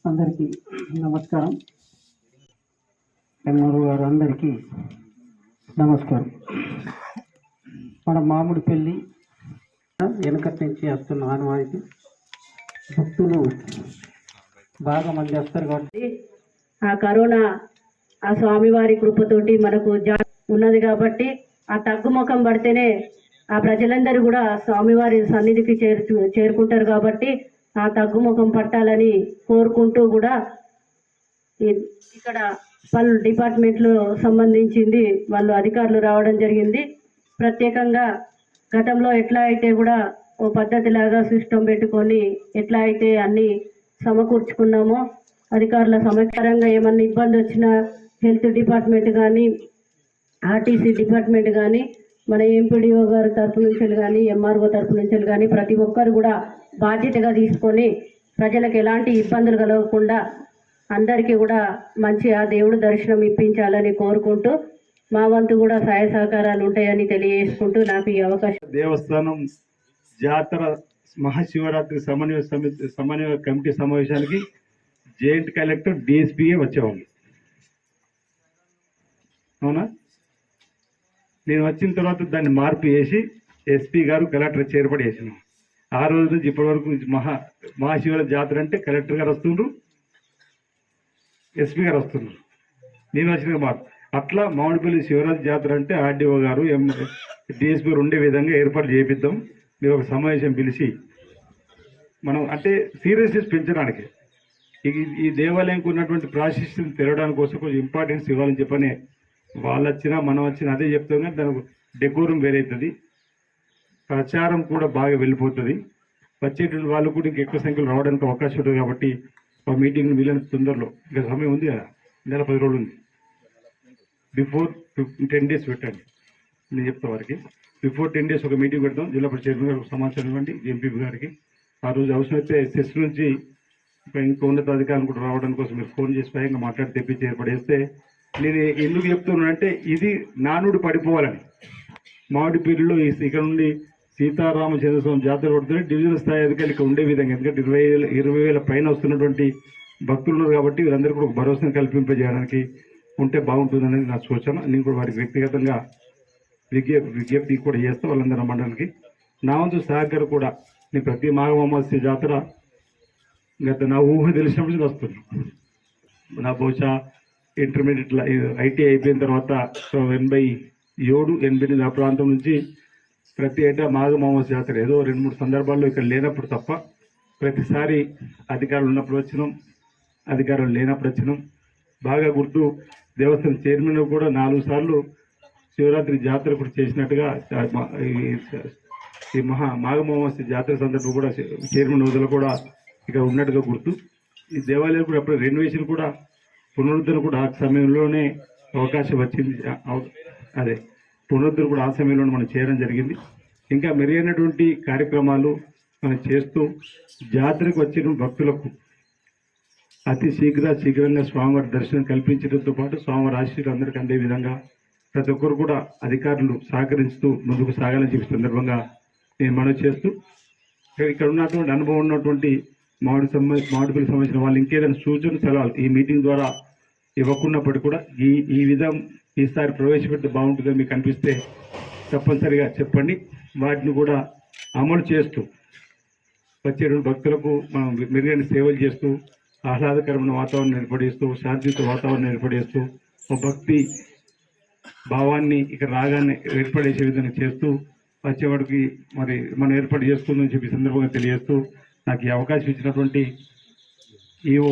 అందరికీ నమస్కారం. ఎంఆర్ఓ గారు అందరికీ నమస్కారం. మన మామిడి పెళ్ళి వెనకటి నుంచి వస్తున్న ఆనవాయితీ, భక్తులు బాగా మంది వస్తారు కాబట్టి ఆ కరోనా ఆ స్వామివారి కృపతోటి మనకు ఉన్నది కాబట్టి ఆ తగ్గుముఖం పడితేనే ఆ ప్రజలందరూ కూడా స్వామివారి సన్నిధికి చేరుకుంటారు కాబట్టి ఆ తగ్గుముఖం పట్టాలని కోరుకుంటూ కూడా ఇక్కడ పలు డిపార్ట్మెంట్లో సంబంధించింది వాళ్ళు అధికారులు రావడం జరిగింది. ప్రత్యేకంగా గతంలో ఎట్లా అయితే కూడా ఓ పద్ధతిలాగా సిస్టమ్ పెట్టుకొని ఎట్లా అయితే అన్ని సమకూర్చుకున్నామో అధికారుల సమకారంగా ఏమన్నా ఇబ్బంది వచ్చినా హెల్త్ డిపార్ట్మెంట్ కానీ ఆర్టీసీ డిపార్ట్మెంట్ కానీ మన ఎంపీడీఓ గారి తరఫు నుంచి కానీ ఎంఆర్ఓ తరఫు నుంచి కానీ ప్రతి ఒక్కరు కూడా బాధ్యతగా తీసుకొని ప్రజలకు ఎలాంటి ఇబ్బందులు కలగకుండా అందరికీ కూడా మంచిగా దేవుడు దర్శనం ఇప్పించాలని కోరుకుంటూ మా వంతు కూడా సహాయ సహకారాలు ఉంటాయని తెలియజేసుకుంటూ నాకు ఈ అవకాశం. దేవస్థానం జాతర మహాశివరాత్రి సమన్వయ కమిటీ సమావేశానికి జాయింట్ కలెక్టర్ డిఎస్పీఏ వచ్చేవాళ్ళు. అవునా? నేను వచ్చిన తర్వాత దాన్ని మార్పు చేసి ఎస్పీ గారు కలెక్టర్ చేర్పడి చేసినాం. ఆ రోజు నుంచి ఇప్పటి వరకు మహాశివరాత్రి జాతర అంటే కలెక్టర్ గారు వస్తుండ్రు, ఎస్పీ గారు వస్తున్నారు, నేను వచ్చిన మార్పు. అట్లా మామిడిపల్లి శివరాత్రి జాతర అంటే ఆర్డీఓ గారు డిఎస్పీ గారు ఉండే విధంగా ఏర్పాటు చేపిద్దాం. మీరు ఒక సమావేశం పిలిచి మనం అంటే సీరియస్నెస్ పెంచడానికి ఈ దేవాలయంకు ఉన్నటువంటి ప్రాశస్త్యం తెరవడానికి కోసం కొంచెం ఇంపార్టెన్స్ ఇవ్వాలని చెప్పని వాళ్ళు వచ్చినా మనం వచ్చినా అదే చెప్తాం. కానీ దానికి డెకోరం వేరైతుంది, ప్రచారం కూడా బాగా వెళ్ళిపోతుంది. వచ్చేటువంటి వాళ్ళు కూడా ఇంకా ఎక్కువ సంఖ్యలో రావడానికి అవకాశం ఉంటుంది. కాబట్టి ఆ మీటింగ్ వీళ్ళని తొందరలో ఇంకా సమయం ఉంది కదా, నెల 10 రోజులు ఉంది. బిఫోర్ 10 days పెట్టండి. నేను చెప్తా వారికి బిఫోర్ 10 days ఒక మీటింగ్ పెడతాం. జిల్లా పరిషత్ చైర్మన్ గారికి సమాచారం ఇవ్వండి, ఎంపీ గారికి. ఆ రోజు అవసరమైతే సెస్ నుంచి ఇంకా ఉన్నతాధికారులు కూడా రావడానికి కోసం మీరు ఫోన్ చేసి స్వయంగా మాట్లాడి తెప్పించి ఏర్పడేస్తే. నేను ఎందుకు చెప్తున్నానంటే ఇది నానుడు పడిపోవాలని. మామిడిపల్లిలో ఇక్కడ నుండి సీతారామచంద్ర స్వామి జాతర పడుతుంది. డివిజనల్ స్థాయి అధికారులు ఇక్కడ ఉండే విధంగా, ఎందుకంటే 20,000 పైన వస్తున్నటువంటి భక్తులు ఉన్నారు కాబట్టి వీరందరూ కూడా భరోసాను కల్పింపజేయడానికి ఉంటే బాగుంటుంది అనేది నా సూచన. నేను కూడా వారికి వ్యక్తిగతంగా విజ్ఞప్తి కూడా చేస్తా వాళ్ళందరూ మండలికి. నా వంతు సహకారం కూడా నేను ప్రతి మాఘ అమావాస్య జాతర గత నా ఊహ తెలిసినప్పుడు వస్తున్నాను. నా బహుశా ఇంటర్మీడియట్ ఐటీ అయిపోయిన తర్వాత 87, 88 ఆ ప్రాంతం నుంచి ప్రతి ఏటా మాఘ అమావాస్య జాతర ఏదో 2-3 సందర్భాల్లో ఇక్కడ లేనప్పుడు తప్ప ప్రతిసారి అధికారులు ఉన్నప్పుడు వచ్చినాం, అధికారులు లేనప్పుడు వచ్చినాం. బాగా గుర్తు, దేవస్థానం చైర్మన్ కూడా 4 సార్లు శివరాత్రి జాతర కూడా చేసినట్టుగా ఈ మాఘ అమావాస్య జాతర సందర్భం కూడా చైర్మన్ హోదాలో కూడా ఇక్కడ ఉన్నట్టుగా గుర్తు. ఈ దేవాలయం కూడా అప్పుడు రెనోవేషన్ కూడా పునరుద్ధరణ కూడా ఆ సమయంలోనే అవకాశం వచ్చింది. అదే పునరుద్ధరణ కూడా ఆ సమయంలోనే మనం చేయడం జరిగింది. ఇంకా మెరుగైనటువంటి కార్యక్రమాలు మనం చేస్తూ జాతరకు వచ్చిన భక్తులకు అతి శీఘ్రంగా స్వామివారి దర్శనం కల్పించడంతో పాటు స్వామివారి ఆశీస్సులు అందరికీ అందే విధంగా ప్రతి ఒక్కరు కూడా అధికారులు సహకరిస్తూ ముందుకు సాగాలని చెప్పి సందర్భంగా నేను మనవి చేస్తూ, ఇక్కడ ఉన్నటువంటి అనుభవం ఉన్నటువంటి మామిడిపల్లి సంబంధించిన వాళ్ళు ఇంకేదైనా సూచన సలహాలు ఈ మీటింగ్ ద్వారా ఇవ్వకున్నప్పటికీ కూడా ఈ విధం ఈసారి ప్రవేశపెడితే బాగుంటుందని మీకు అనిపిస్తే తప్పనిసరిగా చెప్పండి. వాటిని కూడా అమలు చేస్తూ వచ్చేటువంటి భక్తులకు మనం మెరుగైన సేవలు చేస్తూ ఆహ్లాదకరమైన వాతావరణం ఏర్పడేస్తూ శాంతియుత వాతావరణం ఏర్పడేస్తూ ఒక భక్తి భావాన్ని ఇక్కడ రాగానే ఏర్పడేసే విధంగా చేస్తూ వచ్చేవాడికి మరి మనం ఏర్పాటు చేసుకుందని చెప్పి సందర్భంగా తెలియజేస్తూ నాకు ఈ అవకాశం ఇచ్చినటువంటి ఈఓ